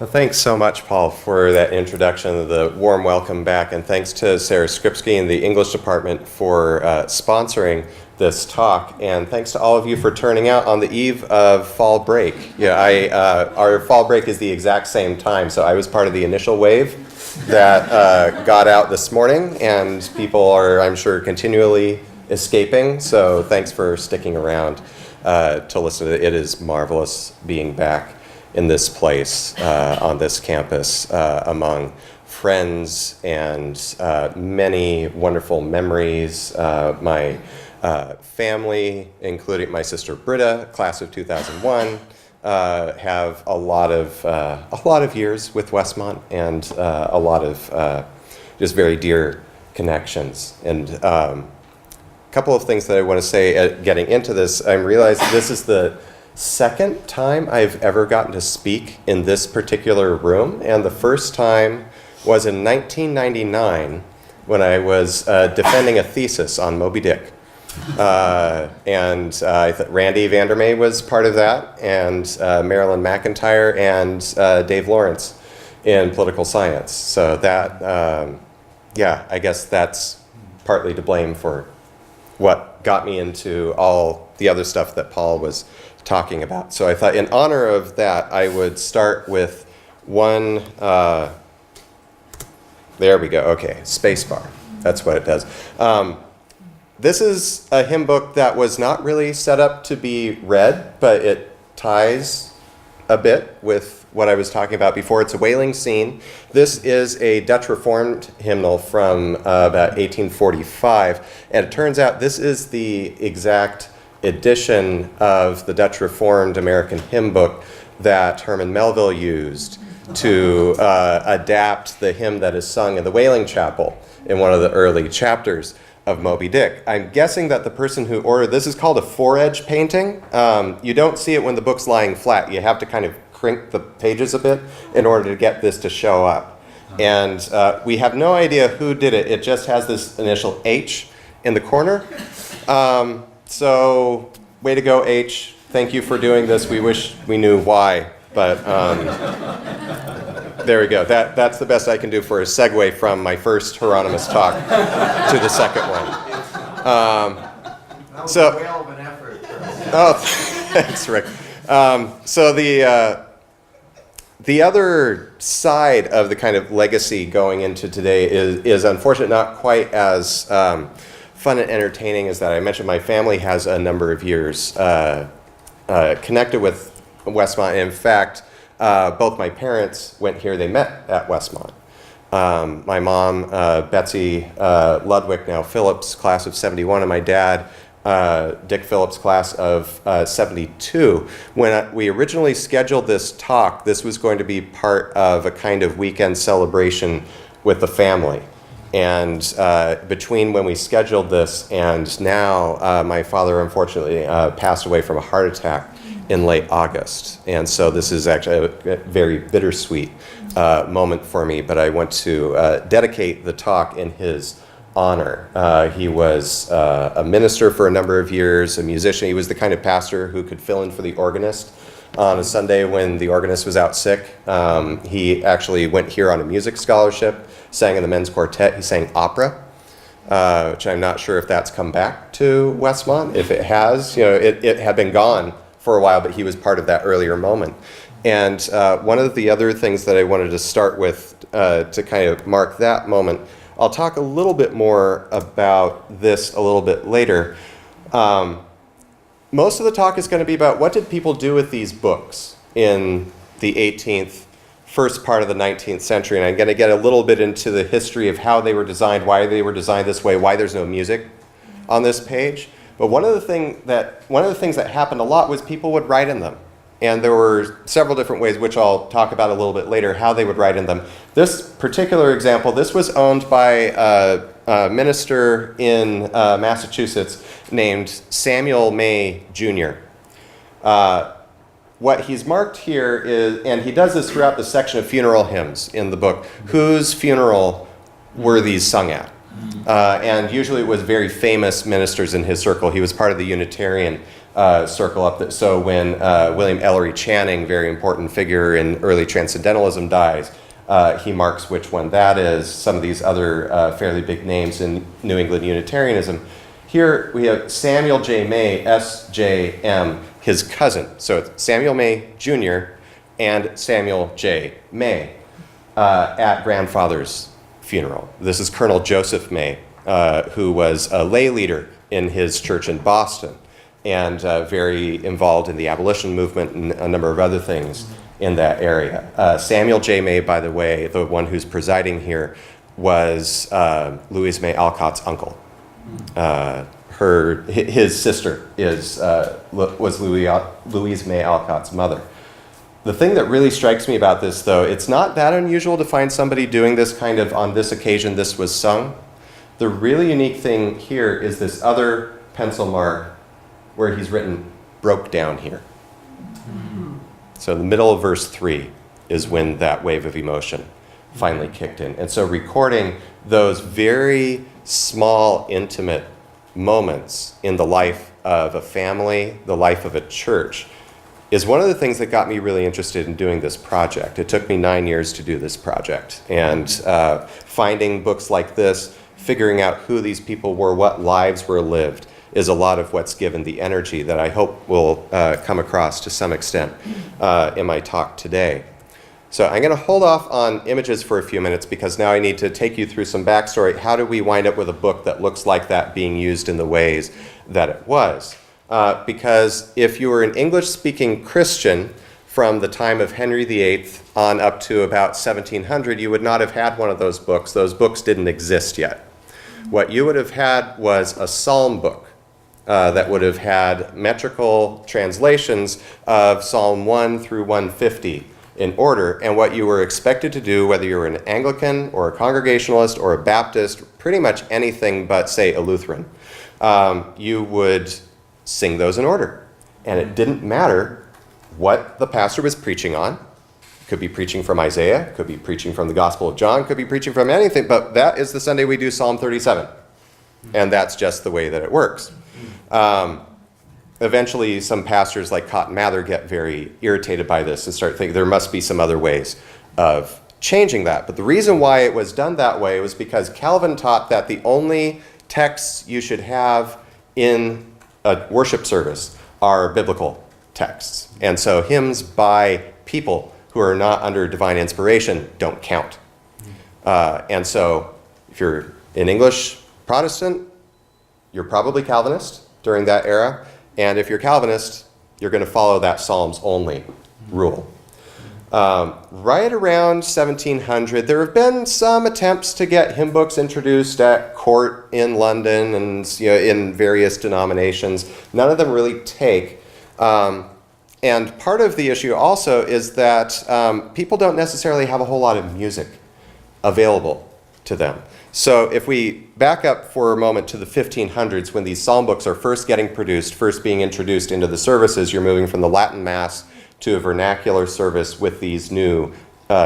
Well, thanks so much, Paul, for that introduction, the warm welcome back, and thanks to Sarah Skripsky and the English department for sponsoring this talk, and thanks to all of you for turning out on the eve of fall break. Yeah, our fall break is the exact same time, so I was part of the initial wave that got out this morning, and people are, I'm sure, continually escaping, so thanks for sticking around to listen to it. It is marvelous being back in this place, on this campus, among friends and many wonderful memories. My family, including my sister Britta, class of 2001, have a lot of years with Westmont and a lot of just very dear connections. And a couple of things that I want to say getting into this. I realize this is the second time I've ever gotten to speak in this particular room, and the first time was in 1999 when I was defending a thesis on Moby Dick. And I thought Randy Vandermeer was part of that, and Marilyn McIntyre and Dave Lawrence in political science. So that, I guess that's partly to blame for what got me into all the other stuff that Paul was talking about. So I thought in honor of that, I would start with one, there we go, okay, spacebar. That's what it does. This is a hymn book that was not really set up to be read, but it ties a bit with what I was talking about before. It's a wailing scene. This is a Dutch Reformed hymnal from about 1845, and it turns out this is the exact edition of the Dutch Reformed American hymn book that Herman Melville used to adapt the hymn that is sung in the Wailing Chapel in one of the early chapters of Moby Dick. I'm guessing that the person who ordered this is called a four-edge painting. You don't see it when the book's lying flat. You have to kind of crink the pages a bit in order to get this to show up. And we have no idea who did it. It just has this initial H in the corner. So, way to go, H. Thank you for doing this. We wish we knew why, but there we go. That's the best I can do for a segue from my first Hieronymus talk to the second one. That was a whale of an effort. Oh, thanks, Rick. So the other side of the kind of legacy going into today is unfortunately not quite as fun and entertaining as that. I mentioned my family has a number of years connected with Westmont. In fact, both my parents went here. They met at Westmont. My mom, Betsy Ludwig, now Phillips, class of 71, and my dad, Dick Phillips, class of 72. When we originally scheduled this talk, this was going to be part of a kind of weekend celebration with the family. And between when we scheduled this and now, my father unfortunately passed away from a heart attack in late August. And so this is actually a very bittersweet moment for me, but I want to dedicate the talk in his honor. He was a minister for a number of years, a musician. He was the kind of pastor who could fill in for the organist on a Sunday when the organist was out sick. He actually went here on a music scholarship, sang in the men's quartet. He sang opera, which I'm not sure if that's come back to Westmont. If it has, it had been gone for a while, but he was part of that earlier moment. And one of the other things that I wanted to start with to kind of mark that moment, I'll talk a little bit more about this a little bit later. Most of the talk is going to be about what did people do with these books in the 18th, first part of the 19th century. And I'm going to get a little bit into the history of how they were designed, why they were designed this way, why there's no music on this page. But one of the things that happened a lot was people would write in them. And there were several different ways, which I'll talk about a little bit later, how they would write in them. This particular example, this was owned by a minister in Massachusetts named Samuel May Jr. What he's marked here is, and he does this throughout the section of funeral hymns in the book, whose funeral were these sung at? And usually it was very famous ministers in his circle. He was part of the Unitarian circle up. So when William Ellery Channing, very important figure in early transcendentalism, dies, he marks which one that is. Some of these other fairly big names in New England Unitarianism. Here we have Samuel J. May, S.J.M., his cousin. So it's Samuel May Jr. and Samuel J. May at grandfather's funeral. This is Colonel Joseph May, who was a lay leader in his church in Boston and very involved in the abolition movement and a number of other things in that area. Samuel J. May, by the way, the one who's presiding here, was Louise May Alcott's uncle. His sister was Louise May Alcott's mother. The thing that really strikes me about this, though, it's not that unusual to find somebody doing this kind of, on this occasion, this was sung. The really unique thing here is this other pencil mark where he's written, broke down here. So in the middle of verse 3 is when that wave of emotion finally kicked in. And so recording those very small, intimate moments in the life of a family, the life of a church, is one of the things that got me really interested in doing this project. It took me 9 years to do this project. And finding books like this, figuring out who these people were, what lives were lived, is a lot of what's given the energy that I hope will come across to some extent in my talk today. So I'm going to hold off on images for a few minutes because now I need to take you through some backstory. How did we wind up with a book that looks like that being used in the ways that it was? Because if you were an English-speaking Christian from the time of Henry VIII on up to about 1700, you would not have had one of those books. Those books didn't exist yet. What you would have had was a psalm book that would have had metrical translations of Psalm 1 through 150 in order. And what you were expected to do, whether you were an Anglican or a Congregationalist or a Baptist, pretty much anything but, say, a Lutheran, you would sing those in order. And it didn't matter what the pastor was preaching on. Could be preaching from Isaiah, could be preaching from the Gospel of John, could be preaching from anything, but that is the Sunday we do Psalm 37. And that's just the way that it works. Eventually, some pastors like Cotton Mather get very irritated by this and start thinking there must be some other ways of changing that. But the reason why it was done that way was because Calvin taught that the only texts you should have in a worship service are biblical texts. And so hymns by people who are not under divine inspiration don't count. And so if you're an English Protestant, you're probably Calvinist during that era. And if you're Calvinist, you're going to follow that Psalms only rule. Right around 1700, there have been some attempts to get hymn books introduced at court in London and in various denominations. None of them really take. And part of the issue also is that people don't necessarily have a whole lot of music available to them. So if we back up for a moment to the 1500s, when these psalm books are first getting produced, first being introduced into the services, you're moving from the Latin Mass to a vernacular service with these new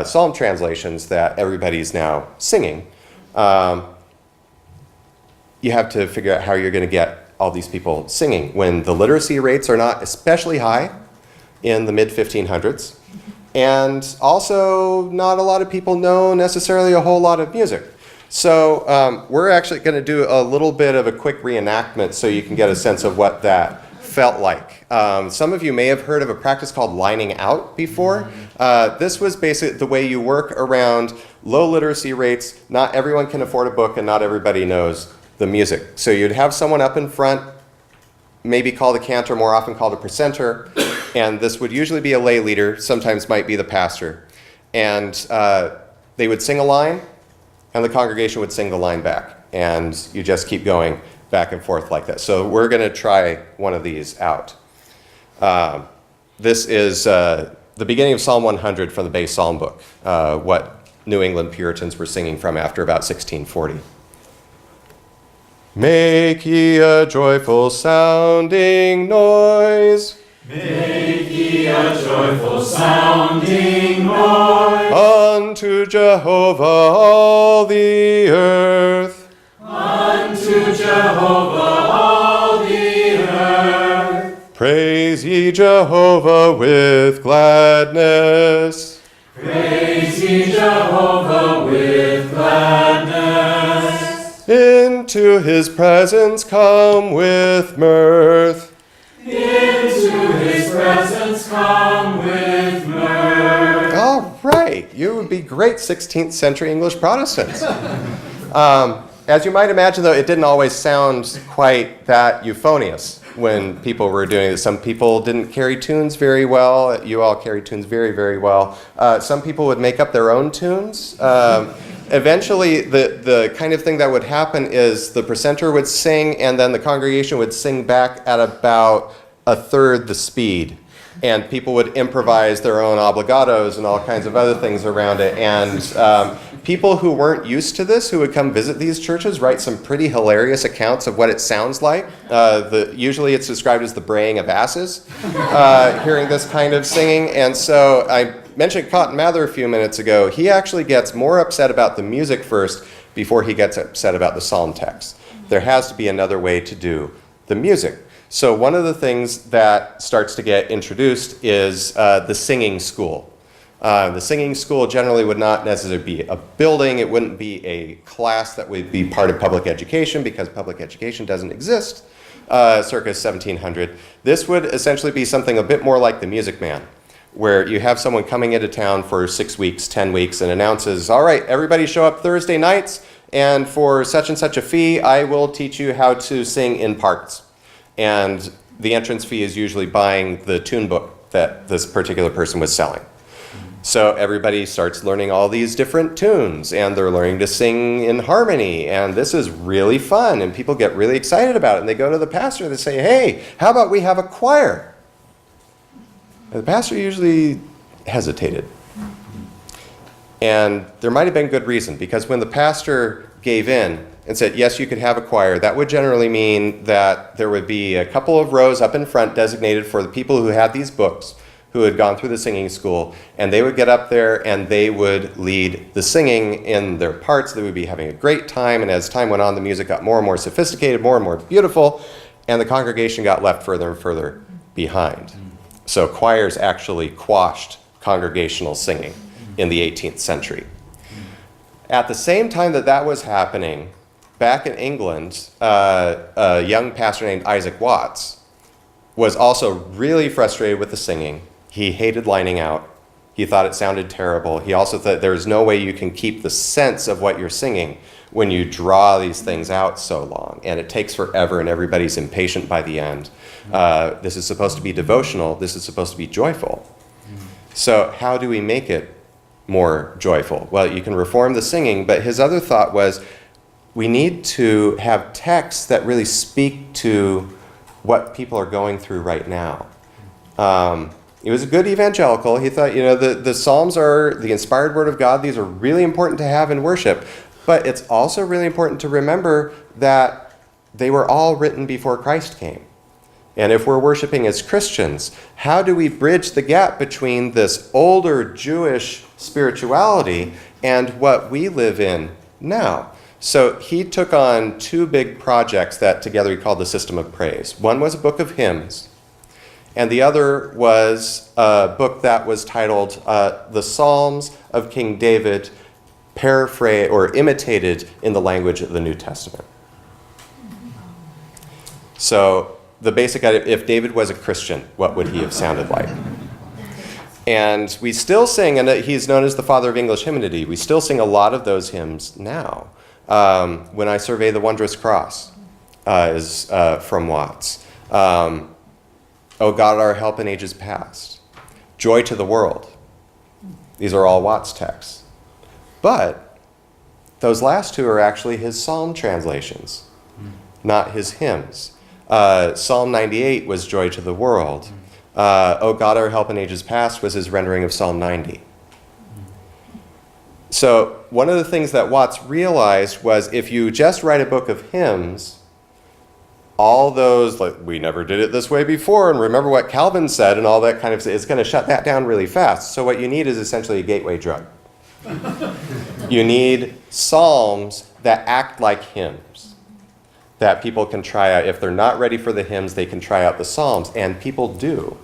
psalm translations that everybody's now singing. You have to figure out how you're going to get all these people singing when the literacy rates are not especially high in the mid-1500s. And also, not a lot of people know necessarily a whole lot of music. So we're actually going to do a little bit of a quick reenactment so you can get a sense of what that felt like. Some of you may have heard of a practice called lining out before. This was basically the way you work around low literacy rates. Not everyone can afford a book and not everybody knows the music. So you'd have someone up in front, maybe called a cantor, more often called a precentor, and this would usually be a lay leader, sometimes might be the pastor. And they would sing a line, and the congregation would sing the line back. And you just keep going back and forth like that. So we're going to try one of these out. This is the beginning of Psalm 100 from the base psalm book, what New England Puritans were singing from after about 1640. Make ye a joyful sounding noise. Make ye a joyful sounding noise unto Jehovah all the earth. Unto Jehovah all the earth. ye Jehovah with gladness. Praise ye Jehovah with gladness. Into his presence come with mirth. Into his presence come with mirth. All right, you would be great 16th century English Protestants. As you might imagine, though, it didn't always sound quite that euphonious when people were doing it. Some people didn't carry tunes very well. You all carried tunes very, very well. Some people would make up their own tunes. Eventually, the kind of thing that would happen is the precentor would sing, and then the congregation would sing back at about a third the speed. And people would improvise their own obligatos and all kinds of other things around it. And people who weren't used to this, who would come visit these churches, write some pretty hilarious accounts of what it sounds like. Usually it's described as the braying of asses, hearing this kind of singing. And so I mentioned Cotton Mather a few minutes ago. He actually gets more upset about the music first before he gets upset about the psalm text. There has to be another way to do the music. So one of the things that starts to get introduced is the singing school. The singing school generally would not necessarily be a building. It wouldn't be a class that would be part of public education because public education doesn't exist circa 1700. This would essentially be something a bit more like the Music Man, where you have someone coming into town for 6 weeks, 10 weeks, and announces, all right, everybody show up Thursday nights, and for such and such a fee, I will teach you how to sing in parts. And the entrance fee is usually buying the tune book that this particular person was selling. So everybody starts learning all these different tunes, and they're learning to sing in harmony, and this is really fun, and people get really excited about it, and they go to the pastor and they say, hey, how about we have a choir? And the pastor usually hesitated. And there might have been good reason, because when the pastor gave in and said, yes, you could have a choir, that would generally mean that there would be a couple of rows up in front designated for the people who had these books, who had gone through the singing school, and they would get up there and they would lead the singing in their parts. They would be having a great time, and as time went on, the music got more and more sophisticated, more and more beautiful, and the congregation got left further and further behind. So choirs actually quashed congregational singing in the 18th century. At the same time that that was happening, back in England, a young pastor named Isaac Watts was also really frustrated with the singing. He hated lining out. He thought it sounded terrible. He also thought there's no way you can keep the sense of what you're singing when you draw these things out so long. And it takes forever, and everybody's impatient by the end. This is supposed to be devotional. This is supposed to be joyful. So how do we make it more joyful? Well, you can reform the singing, but his other thought was we need to have texts that really speak to what people are going through right now. He was a good evangelical. He thought, the Psalms are the inspired word of God. These are really important to have in worship. But it's also really important to remember that they were all written before Christ came. And if we're worshiping as Christians, how do we bridge the gap between this older Jewish spirituality and what we live in now? So he took on two big projects that together he called the System of Praise. One was a book of hymns, and the other was a book that was titled The Psalms of King David, paraphrased or imitated in the language of the New Testament. So the basic idea, if David was a Christian, what would he have sounded like? And we still sing, and he's known as the father of English hymnody, we still sing a lot of those hymns now. When I Survey the Wondrous Cross is from Watts. O God, our help in ages past. Joy to the World. These are all Watts texts. But those last two are actually his psalm translations, not his hymns. Psalm 98 was Joy to the World. O God, our help in ages past was his rendering of Psalm 90. So one of the things that Watts realized was if you just write a book of hymns, all those, like, we never did it this way before, and remember what Calvin said and all that kind of, it's going to shut that down really fast. So what you need is essentially a gateway drug. You need psalms that act like hymns, that people can try out. If they're not ready for the hymns, they can try out the psalms, and people do.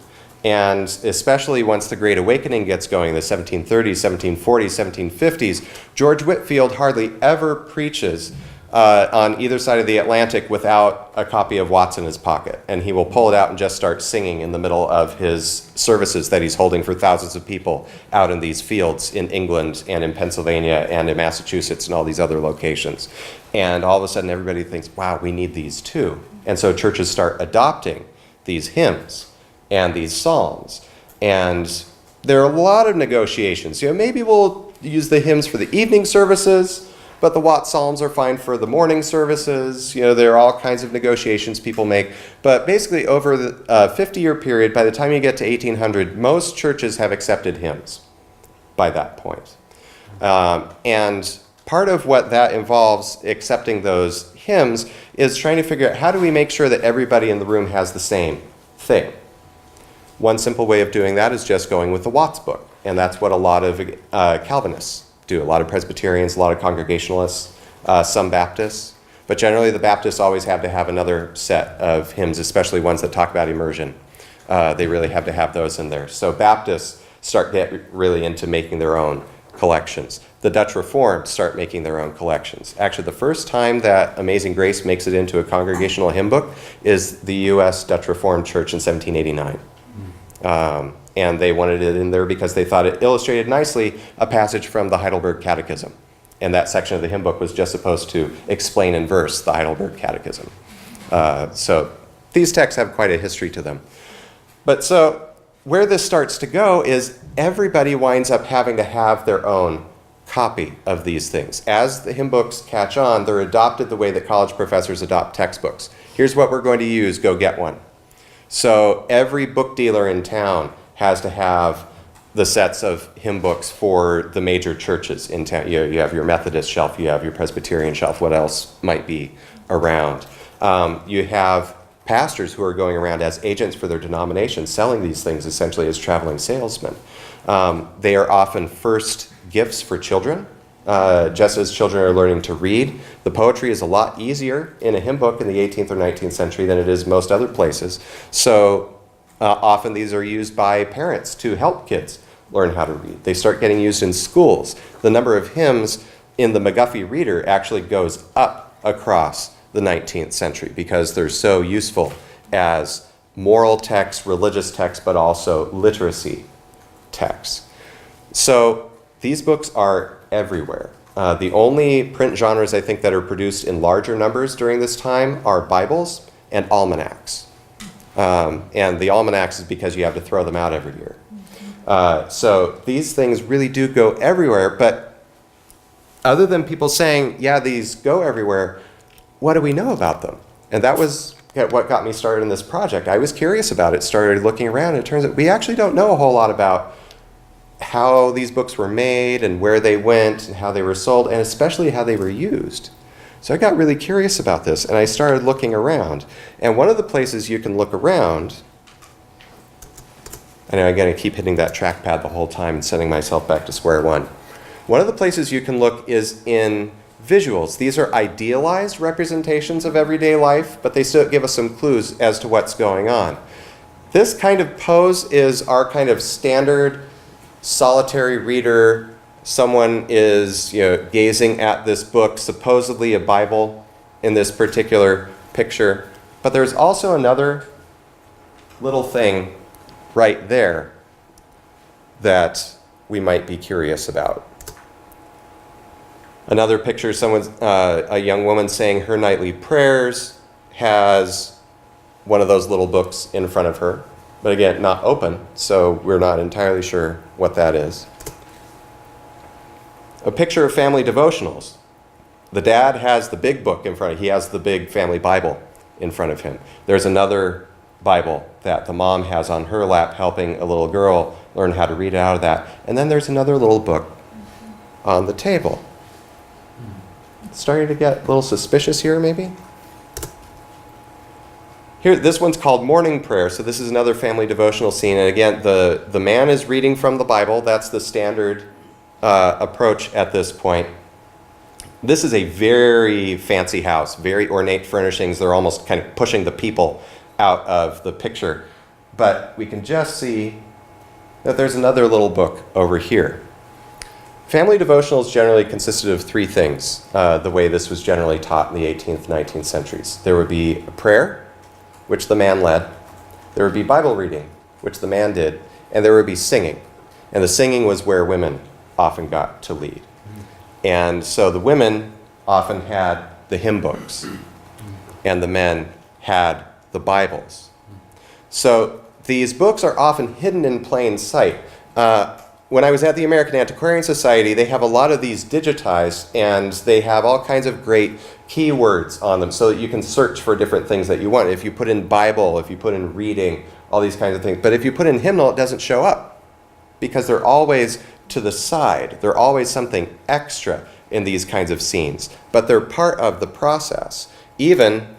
And especially once the Great Awakening gets going, the 1730s, 1740s, 1750s, George Whitefield hardly ever preaches on either side of the Atlantic without a copy of Watts in his pocket. And he will pull it out and just start singing in the middle of his services that he's holding for thousands of people out in these fields in England and in Pennsylvania and in Massachusetts and all these other locations. And all of a sudden everybody thinks, wow, we need these too. And so churches start adopting these hymns and these psalms. And there are a lot of negotiations. Maybe we'll use the hymns for the evening services, but the Watts Psalms are fine for the morning services. There are all kinds of negotiations people make. But basically, over the 50-year period, by the time you get to 1800, most churches have accepted hymns by that point. And part of what that involves, accepting those hymns, is trying to figure out how do we make sure that everybody in the room has the same thing. One simple way of doing that is just going with the Watts book. And that's what a lot of Calvinists do. A lot of Presbyterians, a lot of Congregationalists, some Baptists. But generally the Baptists always have to have another set of hymns, especially ones that talk about immersion. They really have to have those in there. So Baptists get really into making their own collections. The Dutch Reformed start making their own collections. Actually, the first time that Amazing Grace makes it into a congregational hymn book is the U.S. Dutch Reformed Church in 1789. And they wanted it in there because they thought it illustrated nicely a passage from the Heidelberg Catechism. And that section of the hymn book was just supposed to explain in verse the Heidelberg Catechism. So these texts have quite a history to them. But so where this starts to go is everybody winds up having to have their own copy of these things. As the hymn books catch on, they're adopted the way that college professors adopt textbooks. Here's what we're going to use, go get one. So every book dealer in town has to have the sets of hymn books for the major churches in town. You have your Methodist shelf, you have your Presbyterian shelf, what else might be around. You have pastors who are going around as agents for their denomination selling these things essentially as traveling salesmen. They are often first gifts for children. Just as children are learning to read, the poetry is a lot easier in a hymn book in the 18th or 19th century than it is most other places. So often these are used by parents to help kids learn how to read. They start getting used in schools. The number of hymns in the McGuffey Reader actually goes up across the 19th century because they're so useful as moral texts, religious texts, but also literacy texts. So these books are everywhere. The only print genres I think that are produced in larger numbers during this time are Bibles and almanacs. And the almanacs is because you have to throw them out every year. So these things really do go everywhere, but other than people saying, yeah, these go everywhere, what do we know about them? And that was what got me started in this project. I was curious about it, started looking around, and it turns out we actually don't know a whole lot about how these books were made and where they went and how they were sold, and especially how they were used. So I got really curious about this, and I started looking around. And one of the places you can look around, I know I'm going to keep hitting that trackpad the whole time and sending myself back to square one. One of the places you can look is in visuals. These are idealized representations of everyday life, but they still give us some clues as to what's going on. This kind of pose is our kind of standard solitary reader. Someone is gazing at this book, supposedly a Bible in this particular picture. But there's also another little thing right there that we might be curious about. Another picture, a young woman saying her nightly prayers, has one of those little books in front of her. But again, not open, so we're not entirely sure what that is. A picture of family devotionals. The dad has the big book in front of him. He has the big family Bible in front of him. There's another Bible that the mom has on her lap helping a little girl learn how to read out of that. And then there's another little book on the table. Starting to get a little suspicious here, maybe? Here, this one's called Morning Prayer, so this is another family devotional scene. And again, the man is reading from the Bible. That's the standard approach at this point. This is a very fancy house, very ornate furnishings. They're almost kind of pushing the people out of the picture. but we can just see that there's another little book over here. Family devotionals generally consisted of three things, the way this was generally taught in the 18th, 19th centuries. There would be a prayer, which the man led. There would be Bible reading, which the man did. And there would be singing. And the singing was where women often got to lead. And so the women often had the hymn books, and the men had the Bibles. So these books are often hidden in plain sight. When I was at the American Antiquarian Society, they have a lot of these digitized, and they have all kinds of great keywords on them so that you can search for different things that you want. If you put in Bible, if you put in reading, all these kinds of things. But if you put in hymnal, it doesn't show up because they're always to the side. They're always something extra in these kinds of scenes. But they're part of the process. Even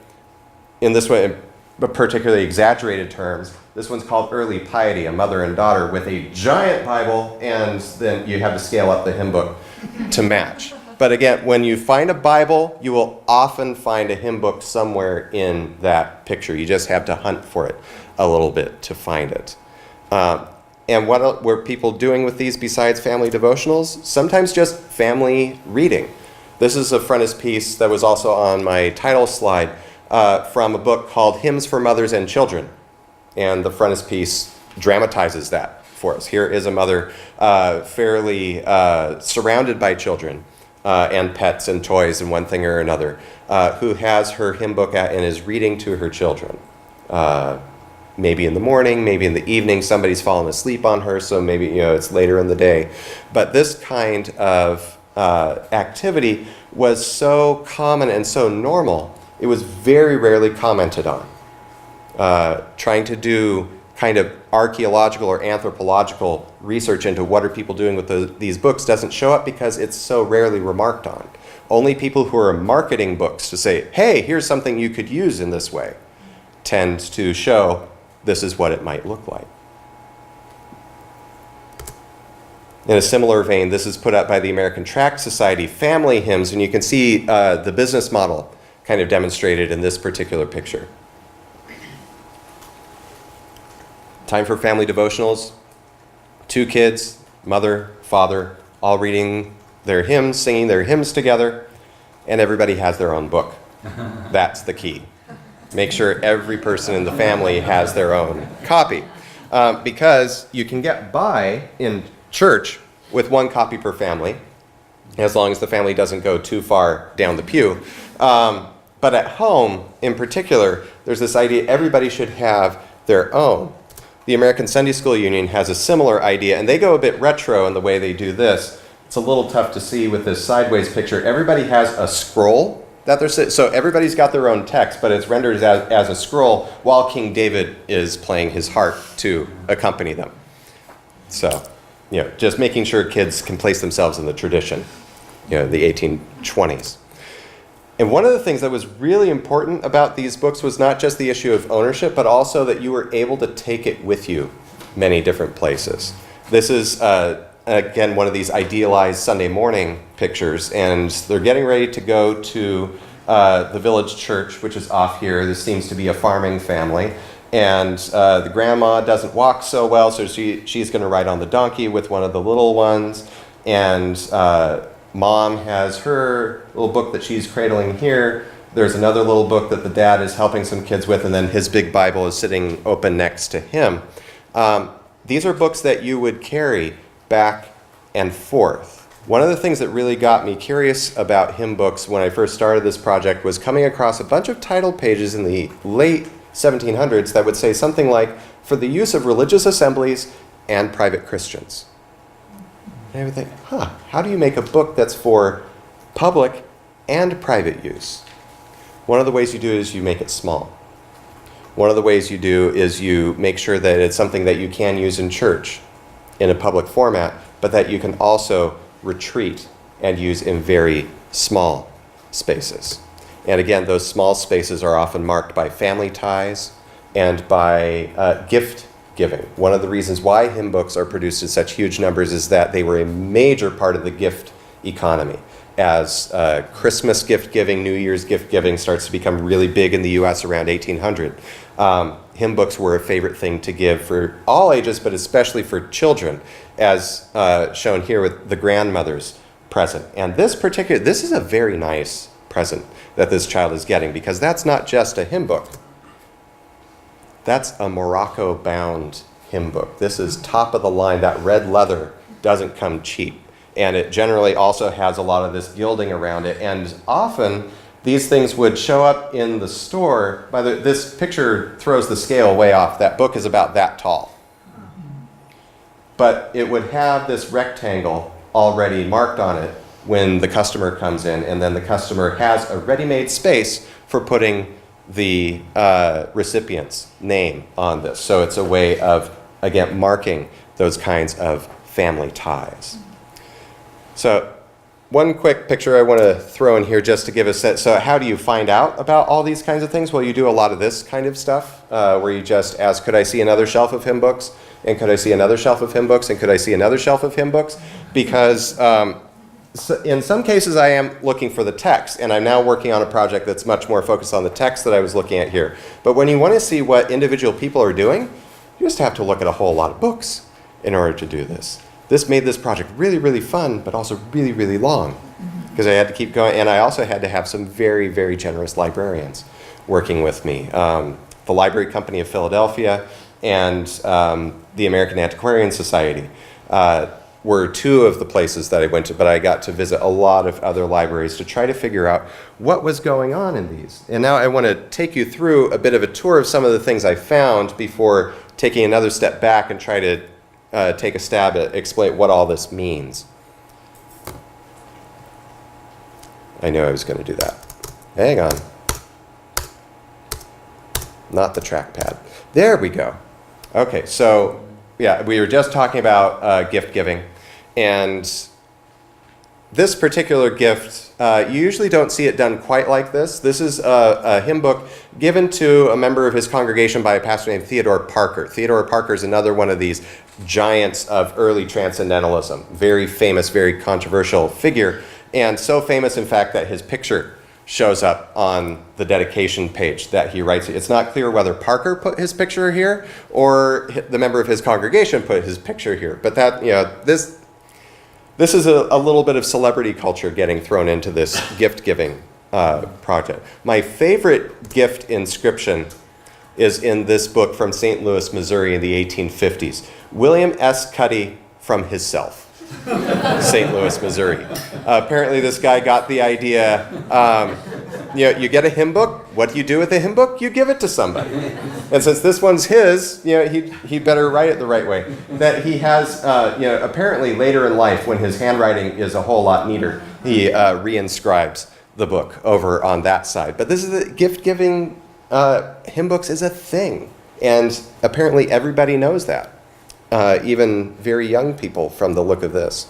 in this way, but particularly exaggerated terms, this one's called Early Piety, a mother and daughter with a giant Bible, and then you have to scale up the hymn book to match. But again, when you find a Bible, you will often find a hymn book somewhere in that picture. You just have to hunt for it a little bit to find it. And what were people doing with these besides family devotionals? Sometimes just family reading. This is a frontispiece that was also on my title slide from a book called Hymns for Mothers and Children. And the frontispiece dramatizes that for us. Here is a mother fairly surrounded by children and pets and toys and one thing or another, who has her hymn book out and is reading to her children. Maybe in the morning, maybe in the evening, somebody's fallen asleep on her, so maybe it's later in the day. But this kind of activity was so common and so normal, it was very rarely commented on. Trying to do kind of archaeological or anthropological research into what are people doing with these books doesn't show up because it's so rarely remarked on. Only people who are marketing books to say, hey, here's something you could use in this way, tend to show this is what it might look like. In a similar vein, this is put up by the American Tract Society, family hymns, and you can see the business model kind of demonstrated in this particular picture. Time for family devotionals. 2 kids, mother, father, all reading their hymns, singing their hymns together, and everybody has their own book. That's the key. Make sure every person in the family has their own copy. Because you can get by in church with 1 copy per family, as long as the family doesn't go too far down the pew. But at home, in particular, there's this idea everybody should have their own. The American Sunday School Union has a similar idea, and they go a bit retro in the way they do this. It's a little tough to see with this sideways picture. Everybody has a scroll that they're so everybody's got their own text, but it's rendered as a scroll while King David is playing his harp to accompany them. So, just making sure kids can place themselves in the tradition, the 1820s. And one of the things that was really important about these books was not just the issue of ownership, but also that you were able to take it with you many different places. This is, again, one of these idealized Sunday morning pictures, and they're getting ready to go to the village church, which is off here. This seems to be a farming family. And the grandma doesn't walk so well, so she's going to ride on the donkey with one of the little ones. And Mom has her little book that she's cradling here. There's another little book that the dad is helping some kids with, and then his big Bible is sitting open next to him. These are books that you would carry back and forth. One of the things that really got me curious about hymn books when I first started this project was coming across a bunch of title pages in the late 1700s that would say something like, for the use of religious assemblies and private Christians. And I would think, how do you make a book that's for public and private use? One of the ways you do it is you make it small. One of the ways you do is you make sure that it's something that you can use in church in a public format, but that you can also retreat and use in very small spaces. And again, those small spaces are often marked by family ties and by gift giving. One of the reasons why hymn books are produced in such huge numbers is that they were a major part of the gift economy. As Christmas gift giving, New Year's gift giving starts to become really big in the U.S. around 1800, hymn books were a favorite thing to give for all ages, but especially for children, as shown here with the grandmother's present. And this is a very nice present that this child is getting, because that's not just a hymn book. That's a Morocco-bound hymn book. This is top of the line. That red leather doesn't come cheap. And it generally also has a lot of this gilding around it. And often these things would show up in the store. This picture throws the scale way off. That book is about that tall. But it would have this rectangle already marked on it when the customer comes in, and then the customer has a ready-made space for putting the recipient's name on this. So it's a way of, again, marking those kinds of family ties. So one quick picture I want to throw in here just to give a sense. So how do you find out about all these kinds of things? Well, you do a lot of this kind of stuff, where you just ask, could I see another shelf of hymn books? And could I see another shelf of hymn books? And could I see another shelf of hymn books? Because in some cases I am looking for the text, and I'm now working on a project that's much more focused on the text that I was looking at here. But when you want to see what individual people are doing, you just have to look at a whole lot of books in order to do this. This made this project really, really fun, but also really, really long, because I had to keep going, and I also had to have some very, very generous librarians working with me. The Library Company of Philadelphia and the American Antiquarian Society were two of the places that I went to, but I got to visit a lot of other libraries to try to figure out what was going on in these. And now I want to take you through a bit of a tour of some of the things I found before taking another step back and try to take a stab at explain what all this means. I knew I was going to do that. Hang on. Not the trackpad. There we go. Okay, so yeah, we were just talking about gift giving. And this particular gift, you usually don't see it done quite like this. This is a hymn book given to a member of his congregation by a pastor named Theodore Parker. Theodore Parker is another one of these giants of early transcendentalism. Very famous, very controversial figure. And so famous, in fact, that his picture shows up on the dedication page that he writes. It's not clear whether Parker put his picture here or the member of his congregation put his picture here. But that, this is a little bit of celebrity culture getting thrown into this gift-giving project. My favorite gift inscription is in this book from St. Louis, Missouri in the 1850s. William S. Cuddy from himself. St. Louis, Missouri. Apparently this guy got the idea, you get a hymn book, what do you do with a hymn book? You give it to somebody. And since this one's his, he'd better write it the right way. That he has, apparently later in life, when his handwriting is a whole lot neater, he reinscribes the book over on that side. But this is the gift-giving hymn books is a thing. And apparently everybody knows that. Even very young people from the look of this.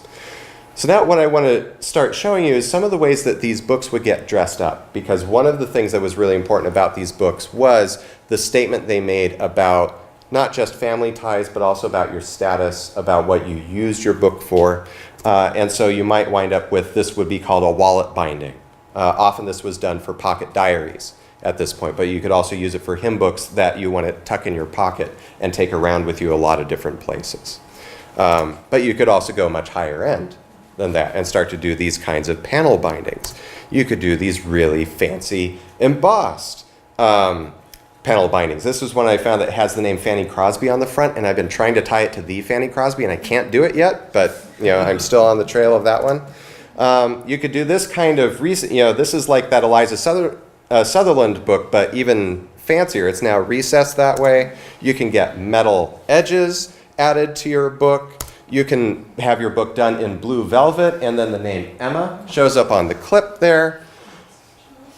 So now what I want to start showing you is some of the ways that these books would get dressed up, because one of the things that was really important about these books was the statement they made about not just family ties, but also about your status, about what you used your book for. And so you might wind up with, this would be called a wallet binding. Often this was done for pocket diaries at this point, but you could also use it for hymn books that you want to tuck in your pocket and take around with you a lot of different places. But you could also go much higher end than that and start to do these kinds of panel bindings. You could do these really fancy embossed panel bindings. This was one I found that has the name Fanny Crosby on the front, and I've been trying to tie it to the Fanny Crosby, and I can't do it yet, but I'm still on the trail of that one. You could do this kind of recent, this is like that Eliza Sutherland book, but even fancier. It's now recessed that way. You can get metal edges added to your book. You can have your book done in blue velvet, and then the name Emma shows up on the clip there.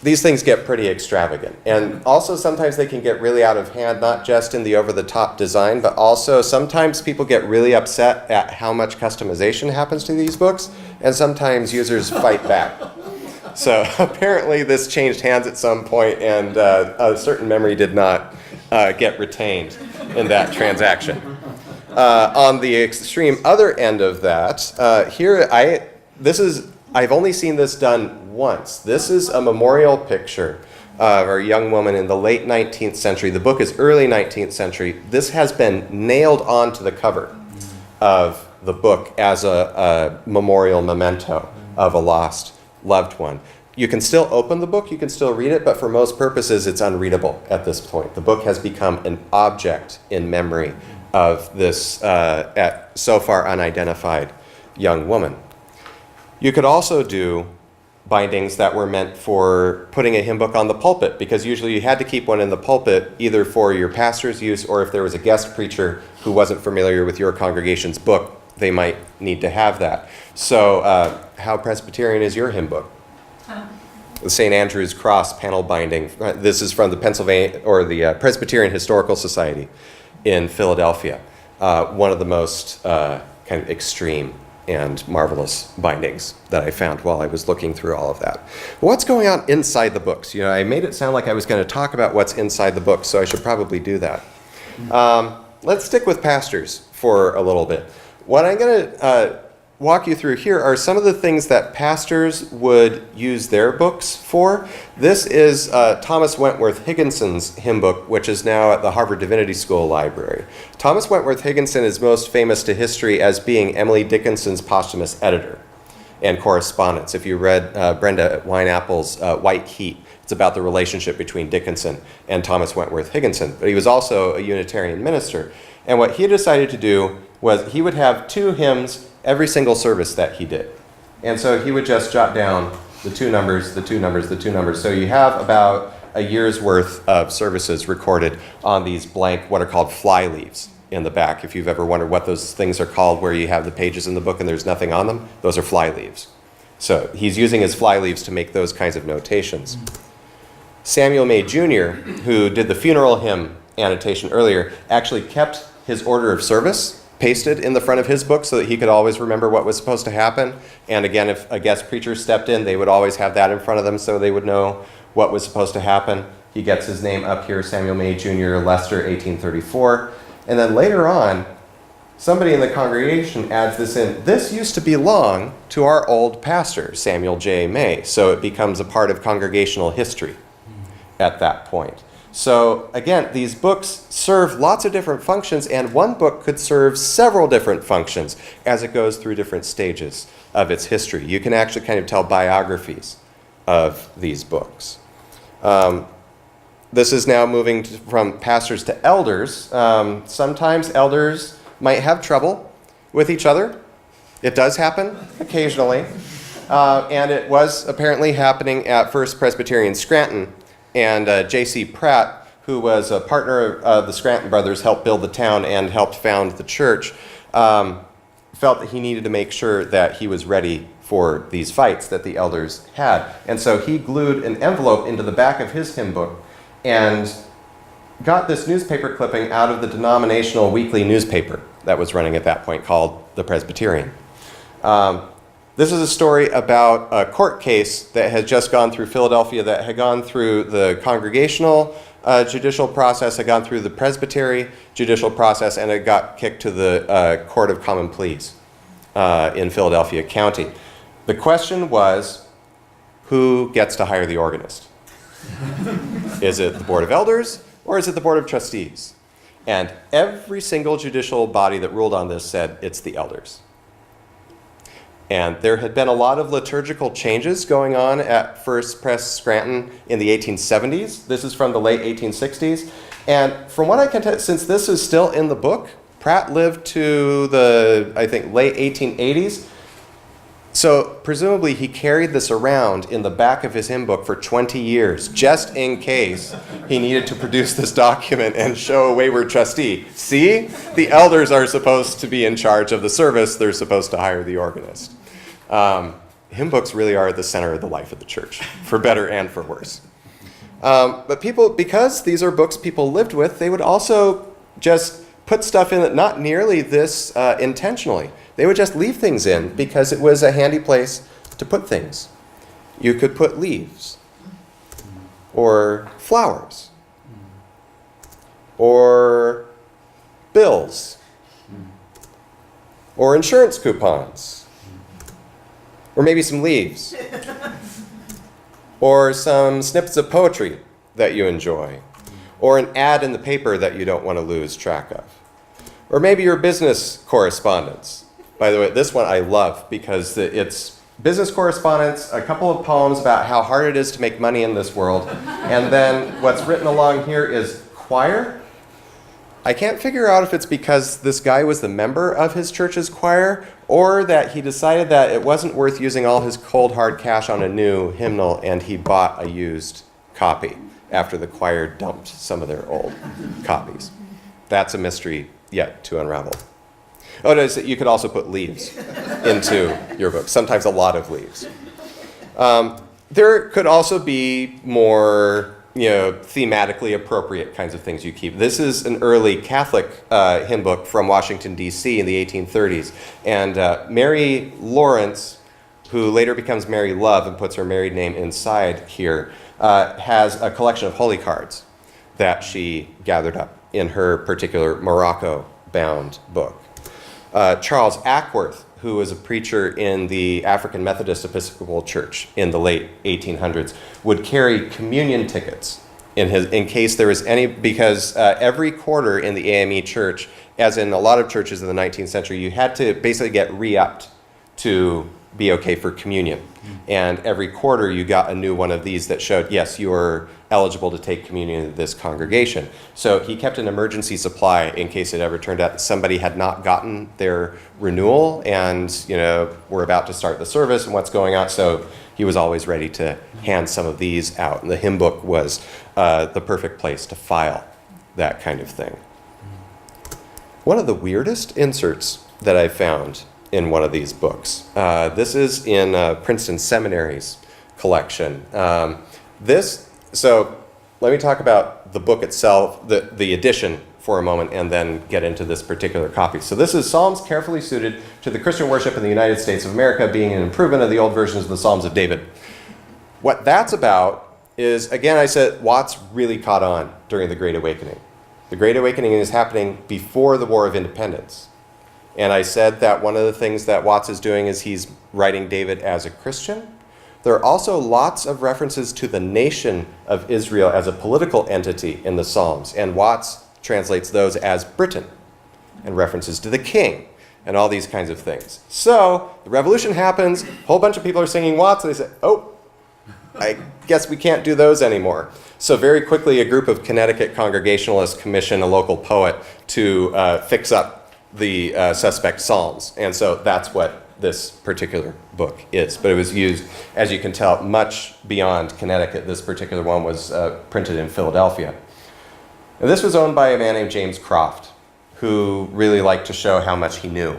These things get pretty extravagant. And also sometimes they can get really out of hand, not just in the over-the-top design, but also sometimes people get really upset at how much customization happens to these books, and sometimes users fight back. So apparently this changed hands at some point, and a certain memory did not get retained in that transaction. On the extreme other end of that, I've only seen this done once. This is a memorial picture of a young woman in the late 19th century. The book is early 19th century. This has been nailed onto the cover of the book as a memorial memento of a lost loved one. You can still open the book, you can still read it, but for most purposes it's unreadable at this point. The book has become an object in memory of this so far unidentified young woman. You could also do bindings that were meant for putting a hymn book on the pulpit, because usually you had to keep one in the pulpit either for your pastor's use, or if there was a guest preacher who wasn't familiar with your congregation's book, they might need to have that. So how Presbyterian is your hymn book? The St. Andrew's Cross panel binding. This is from the Presbyterian Historical Society in Philadelphia. One of the most kind of extreme and marvelous bindings that I found while I was looking through all of that. What's going on inside the books? You know, I made it sound like I was going to talk about what's inside the books, so I should probably do that. Let's stick with pastors for a little bit. What I'm going to walk you through here are some of the things that pastors would use their books for. This is Thomas Wentworth Higginson's hymn book, which is now at the Harvard Divinity School Library. Thomas Wentworth Higginson is most famous to history as being Emily Dickinson's posthumous editor and correspondence. If you read Brenda Wineapple's White Heat, it's about the relationship between Dickinson and Thomas Wentworth Higginson. But he was also a Unitarian minister. And what he decided to do was he would have 2 hymns every single service that he did. And so he would just jot down the 2 numbers, the 2 numbers, the 2 numbers. So you have about a year's worth of services recorded on these blank, what are called fly leaves in the back. If you've ever wondered what those things are called, where you have the pages in the book and there's nothing on them, those are fly leaves. So he's using his fly leaves to make those kinds of notations. Samuel May Jr., who did the funeral hymn annotation earlier, actually kept his order of service pasted in the front of his book so that he could always remember what was supposed to happen. And again, if a guest preacher stepped in, they would always have that in front of them so they would know what was supposed to happen. He gets his name up here, Samuel May Jr., Leicester, 1834. And then later on, somebody in the congregation adds this in. This used to belong to our old pastor, Samuel J. May. So it becomes a part of congregational history at that point. So again, these books serve lots of different functions, and one book could serve several different functions as it goes through different stages of its history. You can actually kind of tell biographies of these books. This is now moving from pastors to elders. Sometimes elders might have trouble with each other. It does happen occasionally. And it was apparently happening at First Presbyterian Scranton. And J.C. Pratt, who was a partner of the Scranton brothers, helped build the town and helped found the church, felt that he needed to make sure that he was ready for these fights that the elders had. And so he glued an envelope into the back of his hymn book and got this newspaper clipping out of the denominational weekly newspaper that was running at that point called the Presbyterian. This is a story about a court case that had just gone through Philadelphia, that had gone through the congregational judicial process, had gone through the presbytery judicial process, and it got kicked to the Court of Common Pleas in Philadelphia County. The question was, who gets to hire the organist? Is it the Board of Elders, or is it the Board of Trustees? And every single judicial body that ruled on this said it's the elders. And there had been a lot of liturgical changes going on at First Pres Scranton in the 1870s. This is from the late 1860s. And from what I can tell, since this is still in the book, Pratt lived to the, I think, late 1880s. So presumably he carried this around in the back of his hymn book for 20 years, just in case he needed to produce this document and show a wayward trustee. See, the elders are supposed to be in charge of the service. They're supposed to hire the organist. Hymn books really are at the center of the life of the church, for better and for worse. But people, because these are books people lived with, they would also just put stuff in it, not nearly this intentionally. They would just leave things in because it was a handy place to put things. You could put leaves, or flowers, or bills, or insurance coupons, or maybe some leaves. or some snippets of poetry that you enjoy, or an ad in the paper that you don't want to lose track of. Or maybe your business correspondence. By the way, this one I love because it's business correspondence, a couple of poems about how hard it is to make money in this world, and then what's written along here is choir. I can't figure out if it's because this guy was the member of his church's choir or that he decided that it wasn't worth using all his cold hard cash on a new hymnal and he bought a used copy after the choir dumped some of their old copies. That's a mystery yet to unravel. Oh, no, you could also put leaves into your book, sometimes a lot of leaves. There could also be more thematically appropriate kinds of things you keep. This is an early Catholic hymn book from Washington, D.C. in the 1830s. And Mary Lawrence, who later becomes Mary Love and puts her married name inside here, has a collection of holy cards that she gathered up in her particular Morocco-bound book. Charles Ackworth, who was a preacher in the African Methodist Episcopal Church in the late 1800s, would carry communion tickets in case there was any, because every quarter in the AME church, as in a lot of churches in the 19th century, you had to basically get re-upped to be okay for communion. And every quarter you got a new one of these that showed, yes, you are eligible to take communion in this congregation. So he kept an emergency supply in case it ever turned out somebody had not gotten their renewal and were about to start the service and what's going on. So he was always ready to hand some of these out. And the hymn book was the perfect place to file that kind of thing. One of the weirdest inserts that I found in one of these books. This is in Princeton Seminary's collection. So let me talk about the book itself, the edition for a moment, and then get into this particular copy. So this is Psalms carefully suited to the Christian worship in the United States of America, being an improvement of the old versions of the Psalms of David. What that's about is, again, I said Watts really caught on during the Great Awakening. The Great Awakening is happening before the War of Independence. And I said that one of the things that Watts is doing is he's writing David as a Christian. There are also lots of references to the nation of Israel as a political entity in the Psalms, and Watts translates those as Britain, and references to the king, and all these kinds of things. So the revolution happens, a whole bunch of people are singing Watts, and they say, oh, I guess we can't do those anymore. So very quickly, a group of Connecticut Congregationalists commission a local poet to fix up the suspect Psalms. And so that's what this particular book is. But it was used, as you can tell, much beyond Connecticut. This particular one was printed in Philadelphia. And this was owned by a man named James Croft, who really liked to show how much he knew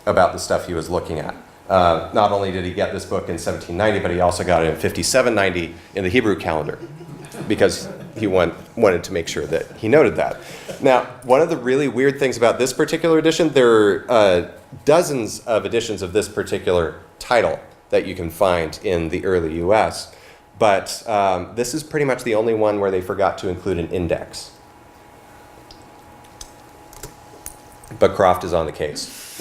about the stuff he was looking at. Not only did he get this book in 1790, but he also got it in 5790 in the Hebrew calendar, because he wanted to make sure that he noted that. Now, one of the really weird things about this particular edition, there are dozens of editions of this particular title that you can find in the early US, but this is pretty much the only one where they forgot to include an index. But Croft is on the case.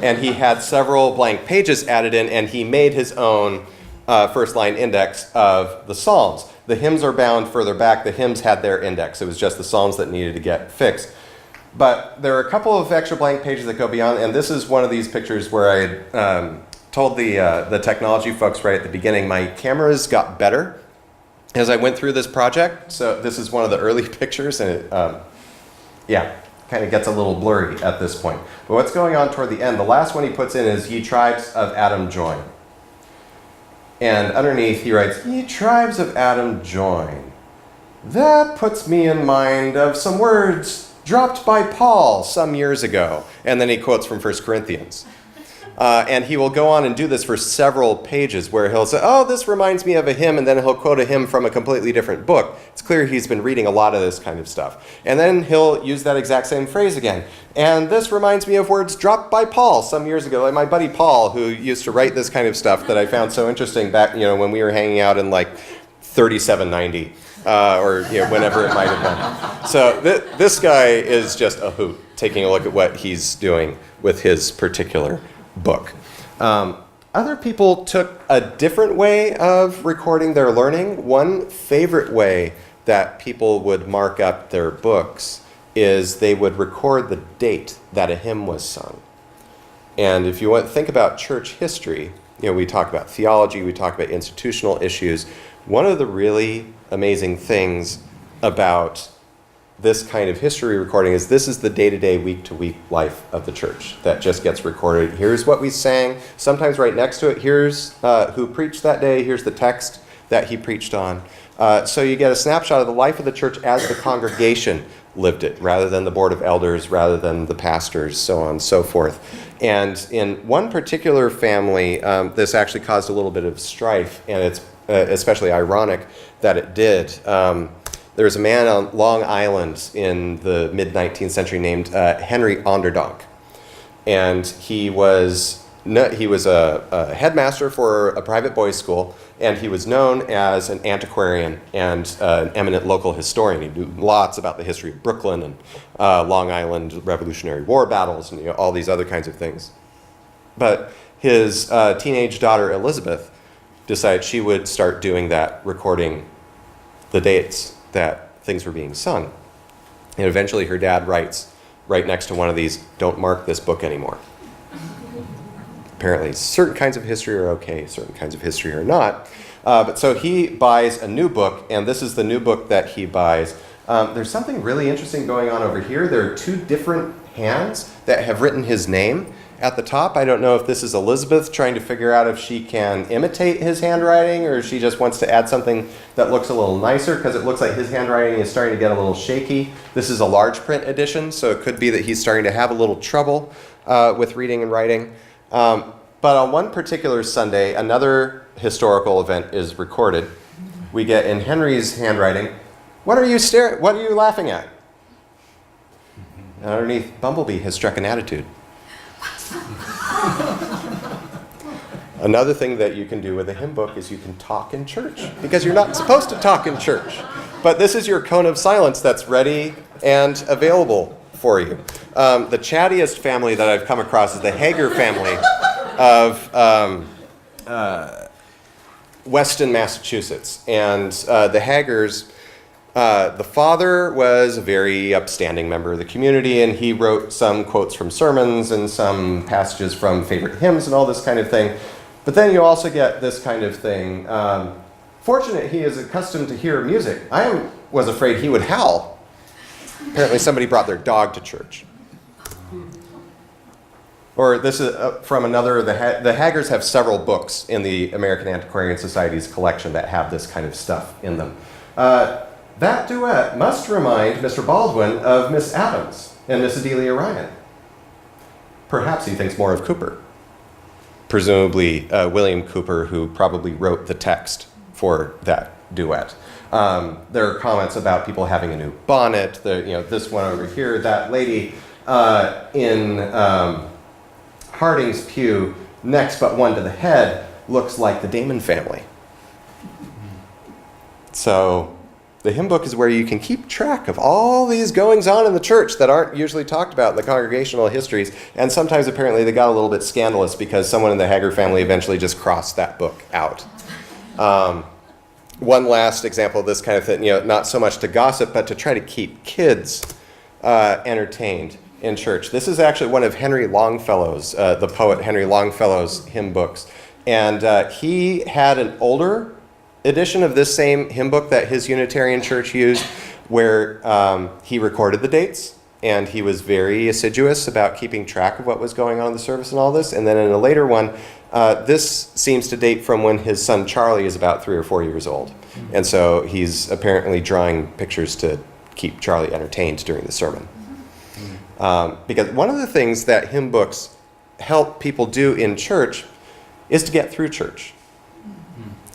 And he had several blank pages added in, and he made his own first line index of the Psalms. The hymns are bound further back. The hymns had their index. It was just the Psalms that needed to get fixed. But there are a couple of extra blank pages that go beyond, and this is one of these pictures where I told the technology folks right at the beginning, my cameras got better as I went through this project. So this is one of the early pictures, and it, kind of gets a little blurry at this point. But what's going on toward the end, the last one he puts in is, "Ye tribes of Adam, join." And underneath he writes, "Ye tribes of Adam, join." That puts me in mind of some words dropped by Paul some years ago. And then he quotes from 1 Corinthians. And he will go on and do this for several pages where he'll say, oh, this reminds me of a hymn, and then he'll quote a hymn from a completely different book. It's clear he's been reading a lot of this kind of stuff. And then he'll use that exact same phrase again. And this reminds me of words dropped by Paul some years ago. Like my buddy Paul, who used to write this kind of stuff that I found so interesting back, when we were hanging out in like 3790. Or whenever it might have been. So this guy is just a hoot, taking a look at what he's doing with his particular book. Other people took a different way of recording their learning. One favorite way that people would mark up their books is they would record the date that a hymn was sung. And if you want to think about church history, we talk about theology, we talk about institutional issues. One of the really amazing things about this kind of history recording is this is the day-to-day, week-to-week life of the church that just gets recorded. Here's what we sang. Sometimes right next to it, here's who preached that day. Here's the text that he preached on. So you get a snapshot of the life of the church as the congregation lived it, rather than the board of elders, rather than the pastors, so on and so forth. And in one particular family, this actually caused a little bit of strife, and it's especially ironic that it did. There was a man on Long Island in the mid-19th century named Henry Onderdonk. And he was a headmaster for a private boys' school, and he was known as an antiquarian and an eminent local historian. He knew lots about the history of Brooklyn and Long Island Revolutionary War battles and all these other kinds of things. But his teenage daughter, Elizabeth, decided she would start doing that, recording the dates that things were being sung. And eventually her dad writes right next to one of these, "Don't mark this book anymore." Apparently certain kinds of history are okay, certain kinds of history are not. But so he buys a new book, and this is the new book that he buys. There's something really interesting going on over here. There are two different hands that have written his name at the top. I don't know if this is Elizabeth trying to figure out if she can imitate his handwriting, or she just wants to add something that looks a little nicer, because it looks like his handwriting is starting to get a little shaky. This is a large print edition, so it could be that he's starting to have a little trouble with reading and writing. But on one particular Sunday, another historical event is recorded. We get in Henry's handwriting, what are you laughing at? And underneath, Bumblebee has struck an attitude. Another thing that you can do with a hymn book is you can talk in church, because you're not supposed to talk in church. But this is your cone of silence that's ready and available for you. The chattiest family that I've come across is the Hager family of Weston, Massachusetts. And the Hagers, the father was a very upstanding member of the community, and he wrote some quotes from sermons and some passages from favorite hymns and all this kind of thing. But then you also get this kind of thing. Fortunate he is accustomed to hear music. I was afraid he would howl. Apparently somebody brought their dog to church. Or this is from another, the Hagers have several books in the American Antiquarian Society's collection that have this kind of stuff in them. That duet must remind Mr. Baldwin of Miss Adams and Miss Adelia Ryan. Perhaps he thinks more of Cooper. Presumably William Cooper, who probably wrote the text for that duet. There are comments about people having a new bonnet. This one over here, that lady in Harding's pew, next but one to the head, looks like the Damon family. So the hymn book is where you can keep track of all these goings on in the church that aren't usually talked about in the congregational histories. And sometimes apparently they got a little bit scandalous because someone in the Hager family eventually just crossed that book out. One last example of this kind of thing, not so much to gossip, but to try to keep kids entertained in church. This is actually one of Henry Longfellow's, the poet Henry Longfellow's hymn books. And he had an older edition of this same hymn book that his Unitarian church used, where he recorded the dates, and he was very assiduous about keeping track of what was going on in the service and all this. And then in a later one, this seems to date from when his son Charlie is about 3 or 4 years old. And so he's apparently drawing pictures to keep Charlie entertained during the sermon. Because one of the things that hymn books help people do in church is to get through church.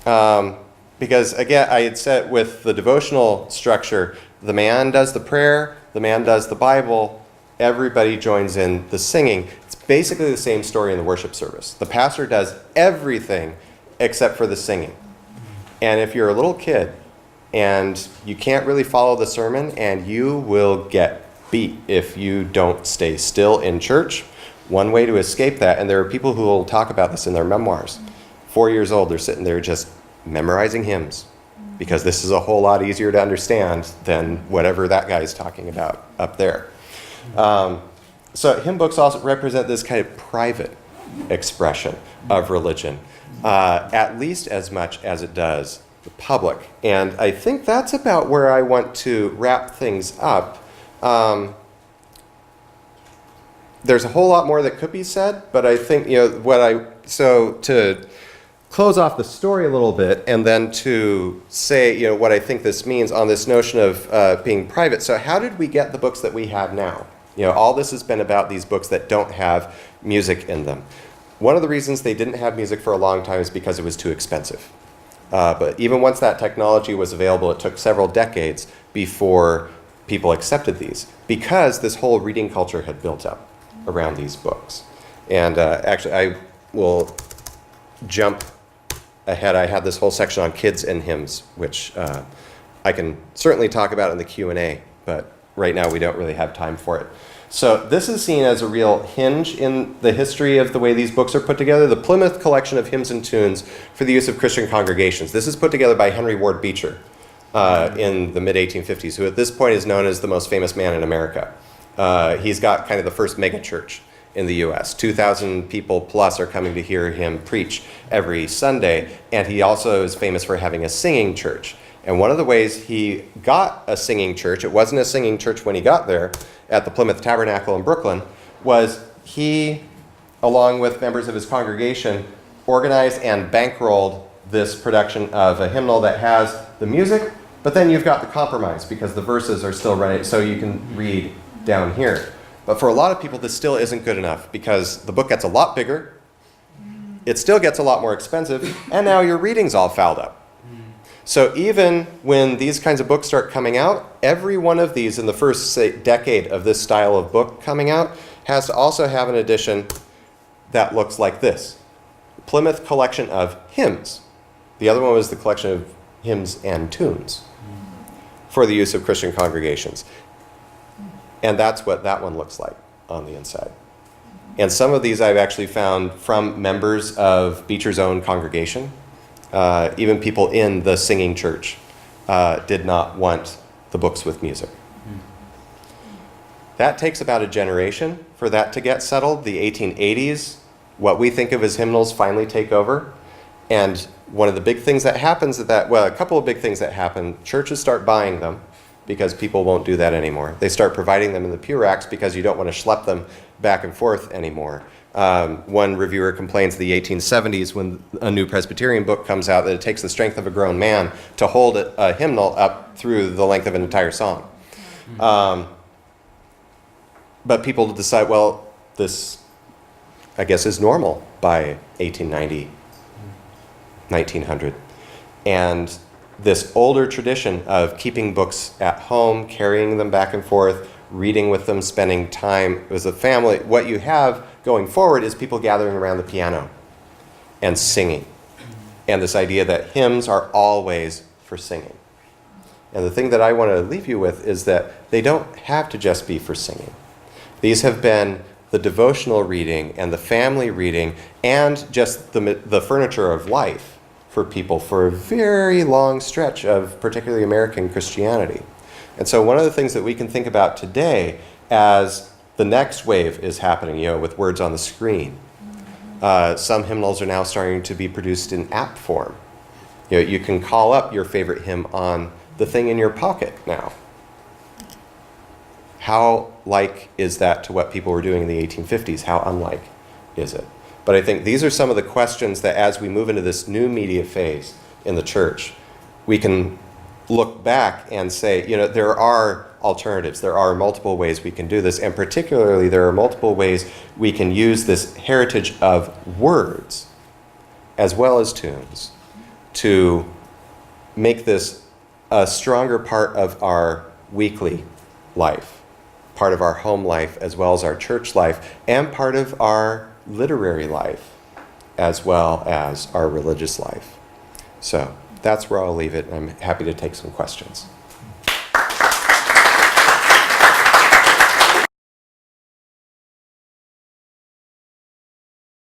Because again, I had said with the devotional structure, the man does the prayer, the man does the Bible, everybody joins in the singing. It's basically the same story in the worship service. The pastor does everything except for the singing. And if you're a little kid and you can't really follow the sermon, and you will get beat if you don't stay still in church One way to escape that, and there are people who will talk about this in their memoirs. 4 years old, they're sitting there just memorizing hymns because this is a whole lot easier to understand than whatever that guy's talking about up there. So hymn books also represent this kind of private expression of religion, at least as much as it does the public. And I think that's about where I want to wrap things up. There's a whole lot more that could be said, but I think, so to close off the story a little bit and then to say, what I think this means on this notion of being private. So how did we get the books that we have now? All this has been about these books that don't have music in them. One of the reasons they didn't have music for a long time is because it was too expensive. But even once that technology was available, it took several decades before people accepted these, because this whole reading culture had built up around these books. And actually, I will jump ahead. I have this whole section on kids and hymns, which I can certainly talk about in the Q&A, but right now we don't really have time for it. So this is seen as a real hinge in the history of the way these books are put together. The Plymouth Collection of Hymns and Tunes for the Use of Christian Congregations. This is put together by Henry Ward Beecher in the mid-1850s, who at this point is known as the most famous man in America. He's got kind of the first mega church in the U.S. 2,000 people plus are coming to hear him preach every Sunday, and he also is famous for having a singing church. And one of the ways he got a singing church, it wasn't a singing church when he got there, at the Plymouth Tabernacle in Brooklyn, was he, along with members of his congregation, organized and bankrolled this production of a hymnal that has the music, but then you've got the compromise because the verses are still running, so you can read down here. But for a lot of people, this still isn't good enough because the book gets a lot bigger, it still gets a lot more expensive, and now your reading's all fouled up. So even when these kinds of books start coming out, every one of these in the first, say, decade of this style of book coming out has to also have an edition that looks like this. Plymouth Collection of Hymns. The other one was the collection of hymns and tunes for the use of Christian congregations. And that's what that one looks like on the inside. And some of these I've actually found from members of Beecher's own congregation. Even people in the singing church did not want the books with music. That takes about a generation for that to get settled. The 1880s, what we think of as hymnals finally take over. And one of the big things that happens is that, well, a couple of big things that happen, churches start buying them because people won't do that anymore. They start providing them in the pew racks because you don't want to schlep them back and forth anymore. One reviewer complains in the 1870s when a new Presbyterian book comes out that it takes the strength of a grown man to hold a hymnal up through the length of an entire song. But people decide, well, this, I guess, is normal by 1890, 1900. And this older tradition of keeping books at home, carrying them back and forth, reading with them, spending time as a family, what you have going forward is people gathering around the piano and singing. And this idea that hymns are always for singing. And the thing that I want to leave you with is that they don't have to just be for singing. These have been the devotional reading and the family reading and just the furniture of life for people for a very long stretch of particularly American Christianity. And so one of the things that we can think about today as the next wave is happening, with words on the screen. Some hymnals are now starting to be produced in app form. You can call up your favorite hymn on the thing in your pocket now. How like is that to what people were doing in the 1850s? How unlike is it? But I think these are some of the questions that as we move into this new media phase in the church, we can look back and say, there are alternatives. There are multiple ways we can do this, and particularly there are multiple ways we can use this heritage of words as well as tunes to make this a stronger part of our weekly life, part of our home life as well as our church life, and part of our literary life as well as our religious life. So that's where I'll leave it. I'm happy to take some questions.